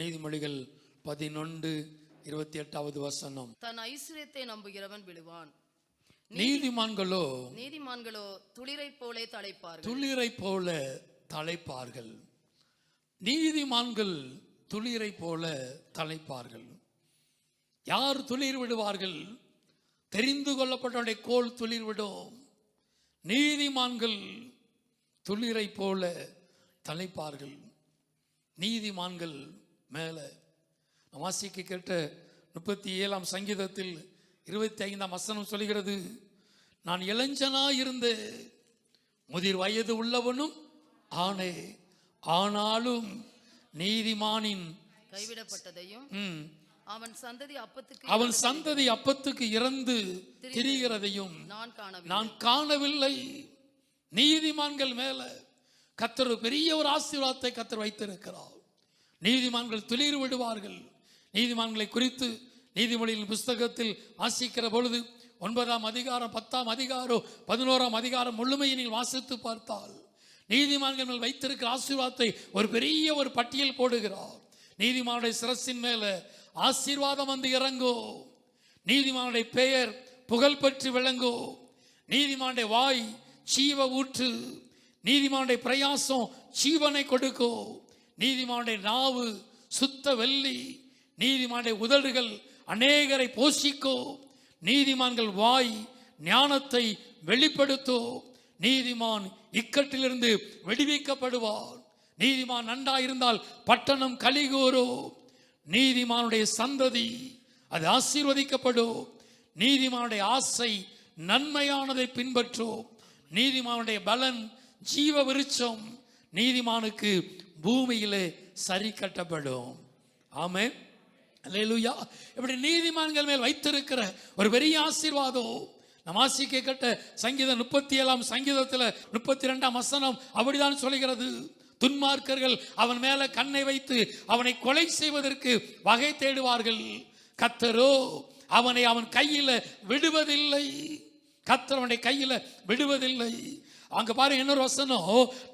நீதிமொழிகள் 11:28 வசனம். தன் ஐஸ்வரியத்தை நம்புகிறவன் விழுவான், நீதிமான்களோ துளிரை போலே தழைப்பார்கள். துளிரை போல தழைப்பார்கள். நீதிமான்கள் துளிரை போல தழைப்பார்கள். யார் துளிர் விடுவார்கள்? தெரிந்து கொள்ளப்பட்ட கோல் துளிர் விடும். நீதிமான்கள் துளிரை போல தழைப்பார்கள். நீதிமான்கள் மேல வாசிக்க கேட்ட 37ஆம் சங்கீதத்தில் 25ஆம் வசனம் சொல்கிறது, நான் இளைஞனா இருந்து முதிர் வயது உள்ளவனும் ஆனே, ஆனாலும் நீதிமானின் கைவிடப்பட்டதையும் அவன் சந்ததி அப்பத்துக்கு இறந்து திரிகிறதையும் நான் காணவில்லை. நீதிமான்கள் மேல கர்த்தர் பெரிய ஒரு ஆசீர்வாதத்தை கர்த்தர் வைத்திருக்கிறார். நீதிமான்கள் துளிர் விடுவார்கள். நீதிமான்களை குறித்து நீதிமொழியின் புஸ்தகத்தில் வாசிக்கிற பொழுது 9ஆம் அதிகாரம் 10ஆம் அதிகாரம் 11ஆம் அதிகாரம் முழுமையினில் வாசித்து பார்த்தால் நீதிமான்கள் மேல் வைத்திருக்கிற ஆசீர்வாதத்தை ஒரு பெரிய ஒரு பட்டியல் போடுகிறார். நீதிமானுடைய சிரசின் மேல ஆசீர்வாதம் வந்து இறங்கோ. நீதிமானுடைய பெயர் புகழ் பெற்று விளங்கோ. நீதிமானுடைய வாய் ஜீவ ஊற்று. நீதிமானுடைய பிரயாசம் ஜீவனை கொடுக்கோ. நீதிமானுடைய நாவு சுத்த வெள்ளி. நீதிமானுடைய உதடுகள் அநேகரை போஷிக்கோ. நீதிமான்கள் வாய் ஞானத்தை வெளிப்படுத்தோ. நீதிமான் இக்கட்டிலிருந்து விடுவிக்கப்படுவார். நீதிமான் நன்றாயிருந்தால் பட்டணம் கலிகூரோ. நீதிமானுடைய சந்ததி அது ஆசீர்வதிக்கப்படும். நீதிமானுடைய ஆசை நன்மையானதை பின்பற்றோ. நீதிமானுடைய பலன் ஜீவ விருட்சம். நீதிமானுக்கு பூமியிலே சரி கட்டப்படும். ஆமென், அல்லேலூயா. இப்படி நீதிமான்கள் மேல் வைத்திருக்கிற ஒரு பெரிய ஆசீர்வாதம் நம் வாசிக்க கேட்ட சங்கீதம் 37ஆம் சங்கீதத்தில் 32ஆம் வசனம் அப்படிதான் சொல்கிறது. துன்மார்க்கர்கள் அவன் மேல கண்ணை வைத்து அவனை கொலை செய்வதற்கு வகை தேடுவார்கள். கர்த்தரோ அவனை அவன் கையில் விடுவதில்லை. கர்த்தர் அவனுடைய கையில் விடுவதில்லை. அங்க பாருங்க இன்னொரு வசனம்,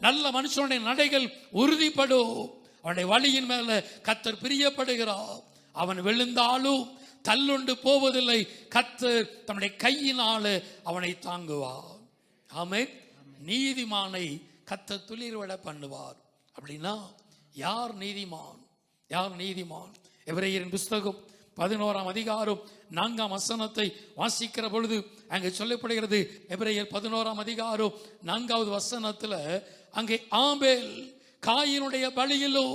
நல்ல மனுஷனுடைய நடைகள் உறுதிப்படும். அவனுடைய வழியின் மேல கர்த்தர் பிரியப்படுகிறார். அவன் விழுந்தாலும் தள்ளுண்டு போவதில்லை. கர்த்தர் தன்னுடைய கையினால அவனை தாங்குவார். ஆமென். நீதிமானை கர்த்தர் துளிர்விட பண்ணுவார். அப்படின்னா யார் நீதிமான்? யார் நீதிமான்? எபிரேயரின் புஸ்தகம் 11ஆம் அதிகாரம் 4ஆம் வசனத்தை வாசிக்கிற பொழுது அங்கே சொல்லப்படுகிறது. எபிரேயர் 11ஆம் அதிகாரம் 4வது வசனத்தில் அங்கே ஆபேல் காயினுடைய பலியிலோ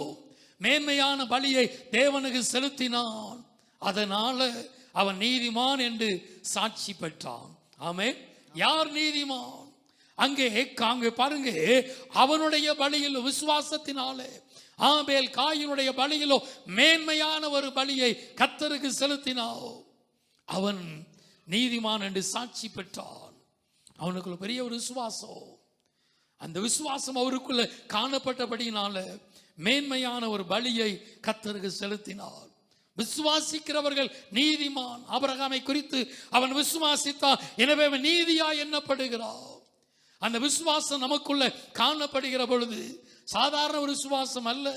மேன்மையான பலியை தேவனுக்கு செலுத்தினான். அதனால அவன் நீதிமான் என்று சாட்சி பெற்றான். ஆமென். யார் நீதிமான்? அங்கே பாருங்க, அவனுடைய பலியிலோ விசுவாசத்தினாலே ஆபேல் காயினுடைய பலியிலோ மேன்மையான ஒரு பலியை கர்த்தருக்கு செலுத்தினான். அவன் நீதிமான் என்று சாட்சி பெற்றான். அவனுக்குள்ள பெரிய ஒரு விசுவாசம். அந்த விசுவாசம் அவருக்குள்ள காணப்பட்டபடியினால மேன்மையான ஒரு பலியை கர்த்தருக்கு செலுத்தினார். விசுவாசிக்கிறவர்கள் நீதிமான். ஆபிரகாமை குறித்து அவன் விசுவாசித்தான், எனவே அவன் நீதியா எண்ணப்படுகிறான். அந்த விசுவாசம் நமக்குள்ள காணப்படுகிற பொழுது சாதாரண ஒரு விசுவாசம் அல்ல.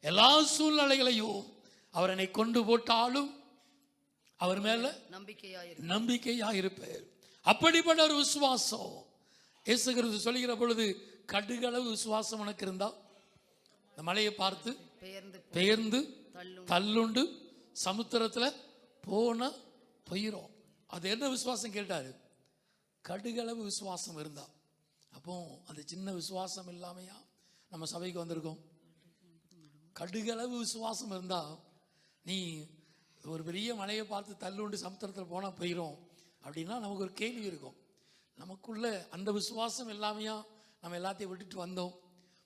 எல்லா சூழ்நிலைகளையும் அவர் என்னை கொண்டு போட்டாலும் அவர் மேல நம்பிக்கையா இருப்பார். அப்படிப்பட்ட ஒரு விசுவாசம் இயேசு கிறிஸ்து சொல்லுகிற பொழுது, கடுகளவு விசுவாசம் உனக்கு இருந்தா இந்த மலையை பார்த்து பெயர்ந்து தள்ளுண்டு சமுத்திரத்துல போன போயிரும். அது என்ன விசுவாசம் கேட்டாரு? கடுகளவு விசுவாசம் இருந்தா. அப்போ அந்த சின்ன விசுவாசம் இல்லாமையா நம்ம சபைக்கு வந்திருக்கோம்? கடுகளவு விசுவாசம் இருந்தா நீ ஒரு பெரிய மலையை பார்த்து தள்ளுண்டு சமுத்திரத்தில் போனால் போயிடும் அப்படின்னா நமக்கு ஒரு கேள்வி இருக்கும். நமக்குள்ள அந்த விசுவாசம் இல்லாமையா நம்ம எல்லாத்தையும் விட்டுட்டு வந்தோம்?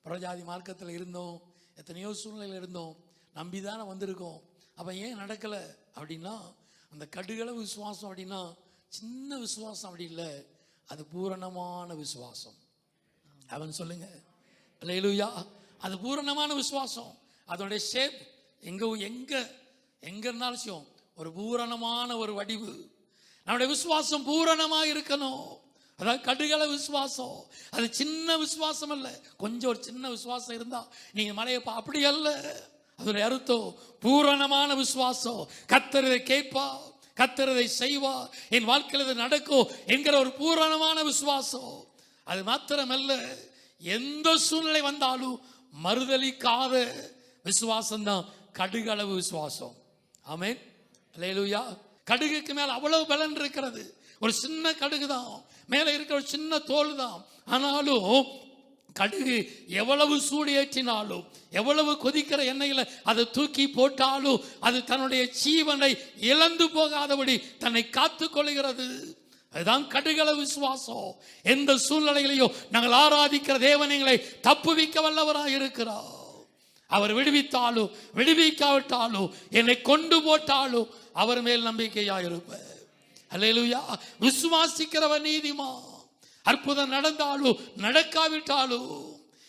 புறஜாதி மார்க்கத்தில் இருந்தோம், எத்தனையோ சூழ்நிலையில் இருந்தோம், நம்பி தானே வந்திருக்கோம். அப்போ ஏன் நடக்கலை அப்படின்னா அந்த கடுகளவு விசுவாசம் அப்படின்னா சின்ன விசுவாசம் அப்படி இல்லை, அது பூரணமான விசுவாசம். அவன் சொல்லுங்க அல்லேலூயா. அது பூரணமான விசுவாசம். அதோடைய ஷேப் எங்க இருந்தாலும் ஒரு பூரணமான ஒரு வடிவு. நம்முடைய விசுவாசம் பூரணமா இருக்கணும். அதாவது கடுகள விசுவாசம். அது சின்ன விசுவாசம் அல்ல. கொஞ்சம் ஒரு சின்ன விசுவாசம் இருந்தா நீங்க மலையை அப்படி அல்ல. அதோட அர்த்தம் பூரணமான விசுவாசம். கர்த்தரை கேட்பா, கர்த்தரை செய்வா, என் வாழ்க்கையில் இது நடக்கும் என்கிற ஒரு பூரணமான விசுவாசம். அது மாத்திரமல்ல, எந்த சூழ்நிலை வந்தாலும் மறுதலிக்காத விசுவாசம் தான் கடுகளவு விசுவாசம். ஆமென், அல்லேலூயா. கடுகுக்கு மேல அவ்வளவு பலன் இருக்கிறது. ஒரு சின்ன கடுகு தான், மேல இருக்கிற ஒரு சின்ன தோல் தான். ஆனாலும் கடுகு எவ்வளவு சூடு ஏற்றினாலும், எவ்வளவு கொதிக்கிற எண்ணெயில அதை தூக்கி போட்டாலும் அது தன்னுடைய ஜீவனை இழந்து போகாதபடி தன்னை காத்துக் கொள்கிறது. அதுதான் கடுகளவு விசுவாசம். எந்த சூழ்நிலையிலையும் நாங்கள் ஆராதிக்கிற தேவன் எங்களை தப்புவிக்க வல்லவராக இருக்கிறார். அவர் விடுவித்தாலும் விடுவிக்காவிட்டாலும், என்னை கொண்டு போட்டாலும் அவர் மேல் நம்பிக்கையா இருப்பேன். அல்லேலூயா. விசுவாசிக்கிறவர் நீதிமான். அற்புதம் நடந்தாலும் நடக்காவிட்டாலும்,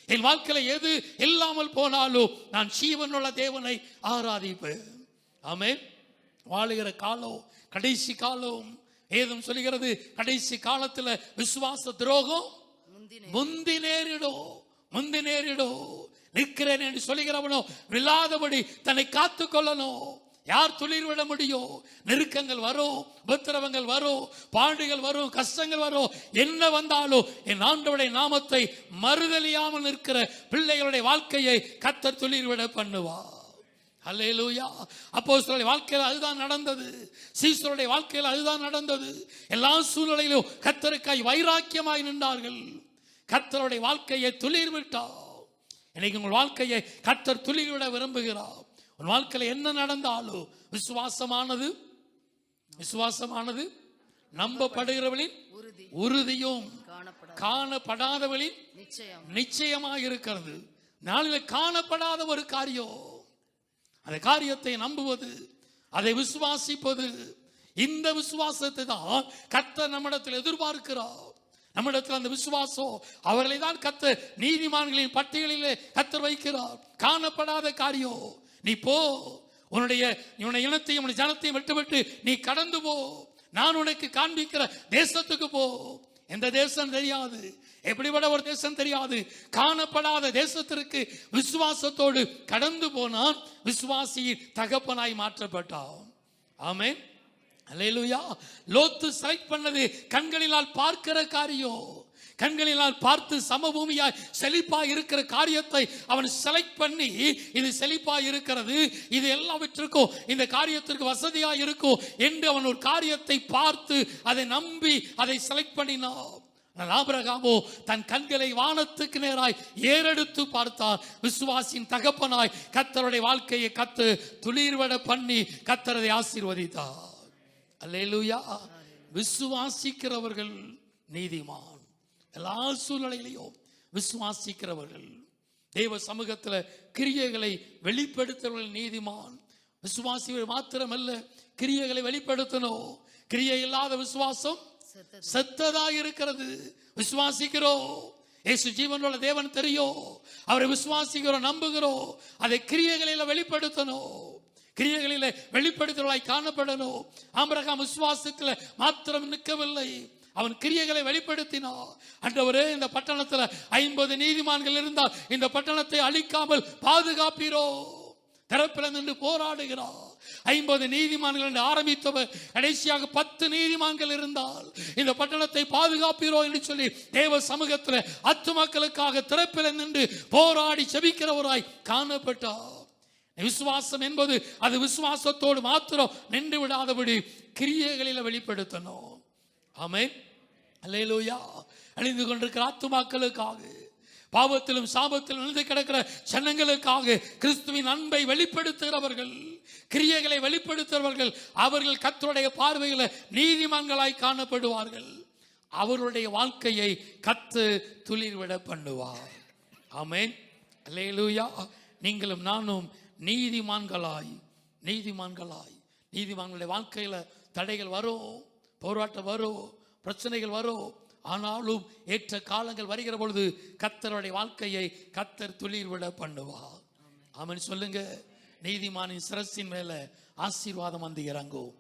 என் வாழ்க்கையில எது இல்லாமல் போனாலும் நான் ஜீவனுள்ள தேவனை ஆராதிப்பேன். ஆமென். வாழுகிற காலம் கடைசி காலம். ஏதும் சொல்லுகிறது, கடைசி காலத்துல விசுவாச துரோகம் முந்தி நேரிடும். நிற்கிறேன் என்று சொல்லுகிறவனோ விழாதபடி தன்னை காத்துக் கொள்ளணும். யார் துளிர் விட முடியும்? நெருக்கங்கள் வரும், உபத்திரவங்கள் வரும், பாடுகள் வரும், கஷ்டங்கள் வரும். என்ன வந்தாலும் என் ஆண்டவருடைய நாமத்தை மறுதலியாமல் நிற்கிற பிள்ளைகளுடைய வாழ்க்கையை கர்த்தர் துளிர் விட பண்ணுவார். அல்லேலூயா. அப்போஸ்தலருடைய வாழ்க்கையில் அதுதான் நடந்தது. சீசருடைய வாழ்க்கையில் அதுதான் நடந்தது. எல்லா சூழ்நிலையிலும் கர்த்தருக்காய் வைராக்கியமாய் நின்றார்கள். கர்த்தருடைய வாழ்க்கையை துளிர் விட்டார். இன்னைக்கு உங்கள் வாழ்க்கையை கர்த்தர் துளிர் விட விரும்புகிறார். உன் வாழ்க்கையில் என்ன நடந்தாலும் விசுவாசமானது நம்பப்படுகிறவளின் உறுதியும் காணப்படாதவளின் நிச்சயமாக இருக்கிறது. நாளில் காணப்படாத ஒரு காரியம், அந்த காரியத்தை நம்புவது, அதை விசுவாசிப்பது, இந்த விசுவாசத்தை தான் கர்த்தர் நம்மிடத்தில் எதிர்பார்க்கிறார். நம்மிடத்தில் அந்த விசுவாசம், அவர்களை தான் கர்த்தர் நீதிமான்களின் பட்டியலிலே கர்த்தர் வைக்கிறார். காணப்படாத காரியம், நீ போ, உன்னுடைய இனத்தையும் உன்னுடைய ஜனத்தையும் விட்டுவிட்டு நீ கடந்து போ, நான் உனக்கு காண்பிக்கிற தேசத்துக்கு போ. எந்த தேசம் தெரியாது, எப்படிப்பட்ட ஒரு தேசம் தெரியாது. காணப்படாத தேசத்திற்கு விசுவாசத்தோடு கடந்து போனான். விசுவாசியின் தகப்பனாய் மாற்றப்பட்டான். ஆமென், அல்லேலூயா. லோத்து செலக்ட் பண்ணது கண்களினால் பார்க்கிற காரியம். கண்களினால் பார்த்து சமபூமியாய் செழிப்பாய் இருக்கிற காரியத்தை அவன் செலக்ட் பண்ணி, இது செழிப்பாய் இருக்கிறது, இது எல்லாவற்றுக்கும் இந்த காரியத்திற்கு வசதியாய் இருக்கும் என்று அவன் ஒரு காரியத்தை பார்த்து அதை நம்பி அதை செலக்ட் பண்ணினான். ஆபிரகாமோ தன் கண்களை வானத்துக்கு நேராய் ஏறெடுத்து பார்த்தார். விசுவாசின் தகப்பனாய் கர்த்தருடைய வாழ்க்கையை கர்த்தர் துளிர்விட பண்ணி கர்த்தரை ஆசீர்வதித்தார். அல்லேலூயா. விசுவாசிக்கிறவர்கள் நீதிமான். எல்லா சூழ்நிலையிலையும் விசுவாசிக்கிறவர்கள், தேவ சமூகத்தில் கிரியைகளை வெளிப்படுத்துறவர்கள் நீதிமான். விசுவாசிகள் மாத்திரமல்ல, கிரியைகளை வெளிப்படுத்தணும். கிரியை இல்லாத விசுவாசம் செத்ததா இருக்கிறது. விசுவாசிக்கிறோம், இயேசு ஜீவனுள்ள தேவன் தெரியும், அவரை விசுவாசிக்கிறோம், நம்புகிறோம், அதை கிரியைகளில் வெளிப்படுத்தணும். கிரியைகளில் வெளிப்படுத்துவதாய் காணப்படணும். ஆபிரகாம் விசுவாசத்தில் மாத்திரம் நிற்கவில்லை, அவன் கிரியைகளை வெளிப்படுத்தினான். ஆண்டவரே, இந்த பட்டணத்தில் 50 நீதிமான்கள் இருந்தால் இந்த பட்டணத்தை அழிக்காமல் பாதுகாப்பீரோ. தரப்பில் நின்று போராடுகிறார். 50 நீதிமான்கள் என்று ஆரம்பித்தவர் கடைசியாக 10 நீதிமான்கள் இருந்தால் இந்த பட்டணத்தை பாதுகாப்பீரோ என்று சொல்லி தேவ சமூகத்தில் ஆத்துமாக்களுக்காக திறப்பில் நின்று போராடி செபிக்கிறவராய் காணப்பட்டார். விசுவாசம் என்பது அது விசுவாசத்தோடு மாத்திரம் நின்று விடாதபடி கிரியைகளில் வெளிப்படுத்தணும். ஆமென், அல்லேலூயா. அழிந்து கொண்டிருக்கிற ஆத்துமாக்களுக்காக, பாவத்திலும் சாபத்திலும் விழுந்து கிடக்கிற ஜனங்களுக்காக கிறிஸ்துவின் அன்பை வெளிப்படுத்துகிறவர்கள், கிரியைகளை வெளிப்படுத்துகிறவர்கள், அவர்கள் கர்த்தருடைய பார்வையில் நீதிமான்களாய் காணப்படுவார்கள். அவருடைய வாழ்க்கையை கர்த்தர் துளிர்விட பண்ணுவார். ஆமென், அல்லேலூயா. நீங்களும் நானும் நீதிமான்களுடைய வாழ்க்கையில தடைகள் வரும், போராட்டம் வரும், பிரச்சனைகள் வரும். ஆனாலும் ஏற்ற காலங்கள் வருகிற பொழுது கர்த்தருடைய வாழ்க்கையை கர்த்தர் துளிர்விட பண்ணுவார். ஆமென் சொல்லுங்க. நீதிமானின் சிரசின் மேல ஆசீர்வாதம் வந்து இறங்கும்.